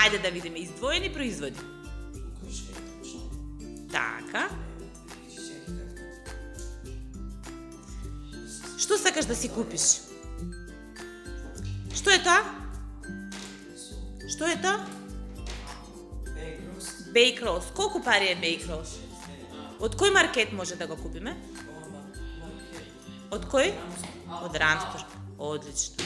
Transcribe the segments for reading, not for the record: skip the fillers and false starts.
Ајде да видиме издвоени производи. Така. Што сакаш да си купиш? Што е тоа? Што е тоа? Bake roast. Колку пари е bake roast? Од кој маркет може да го купиме? Од кој? Од Рамстор. Одлично.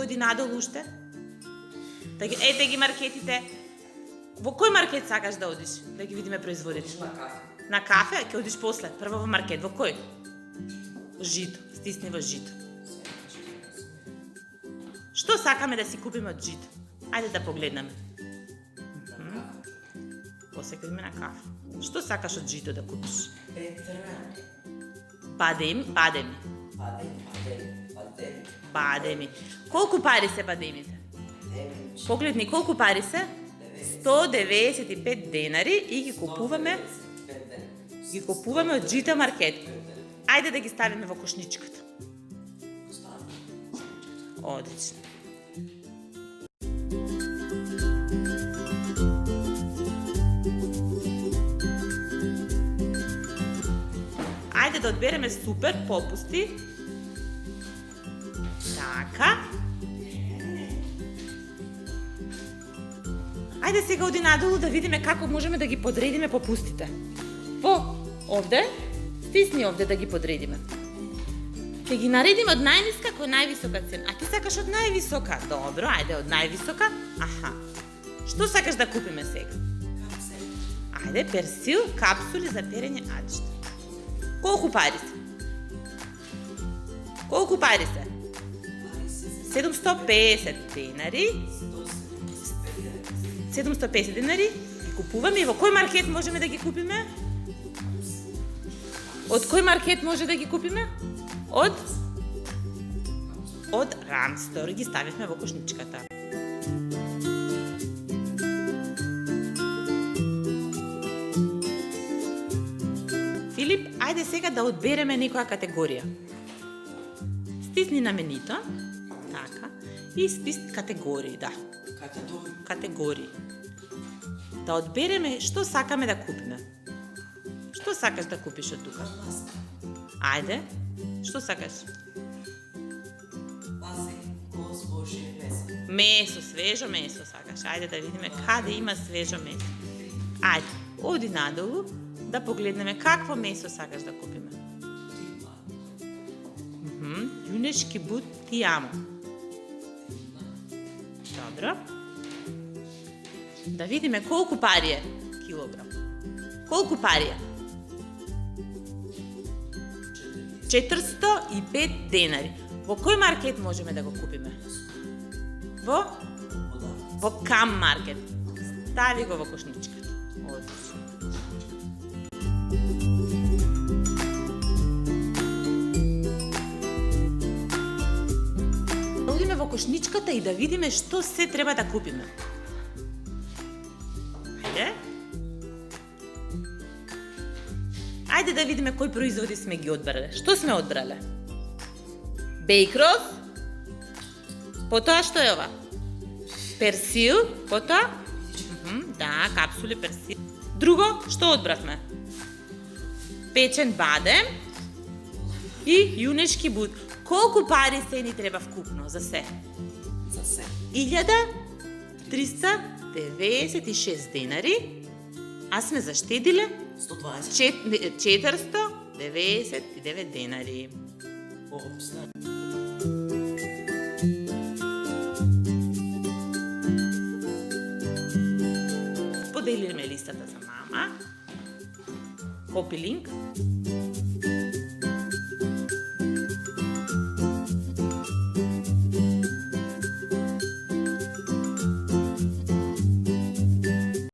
Оди надолу уште. Ете ги маркетите. Во кој маркет сакаш да одиш? Да ги видиме производите. На кафе. На кафе? Ќе одиш после. Прво во маркет. Во кој? Жито. Стисни во жито. Што сакаме да си купиме од жито? Ајде да погледнеме. После ќе идеме на кафе. Што сакаш од жито да купиш? Бадеми. Бадеми. Колку пари се бадемите? Погледни колку пари се? 195 денари и ги купуваме од жита маркет. Ајде да ги ставиме во кошничката. Одлично. Ајде да одбереме супер попусти. Така. Ајде сега оди надолу да видиме како можеме да ги подредиме попустите. Овде, стисни овде да ги подредиме. Ќе ги наредиме од најниска кон највисока цена. А ти сакаш од највисока? Добро, ајде од највисока. Аха. Што сакаш да купиме сега? Ајде, персил, капсули за перење аџишта. Колку пари се? Колку пари се? 750 денари. 750 денари ги купуваме и во кој маркет можеме да ги купиме? Од кој маркет може да ги купиме? Од Рамстор. Ги ставивме во кошничката. Филип, ајде сега да одбереме некоја категорија. Стисни на менито. Така. И стисни категории, да. Категории. Да одбереме што сакаме да купиме. Што сакаш да купиш од тука? Ајде. Што сакаш? Месо, свежо месо сакаш. Ајде да видиме каде има свежо месо. Ајде, оди надолу да погледнеме какво месо сакаш да купиме. Јунешки бут ти амо. Добро. Да видиме колку пари е килограм. Колку пари е? 405 денари. Во кој маркет можеме да го купиме? Во Кам маркет. Стави го во кошничката. Одлично. Одиме во кошничката и да видиме што се треба да купиме. Ајде да видиме кои производи сме ги одбрале. Што сме одбрале? Bake roast. Потоа што е ова? Персил. Потоа? Да, капсули персил. Друго, што одбравме? Печен бадем и јунешки бут. Колку пари се ни треба вкупно за се? За се. 1396 денари, а сме заштедиле 499 денари. Поделиме листата за мама. Копи линк.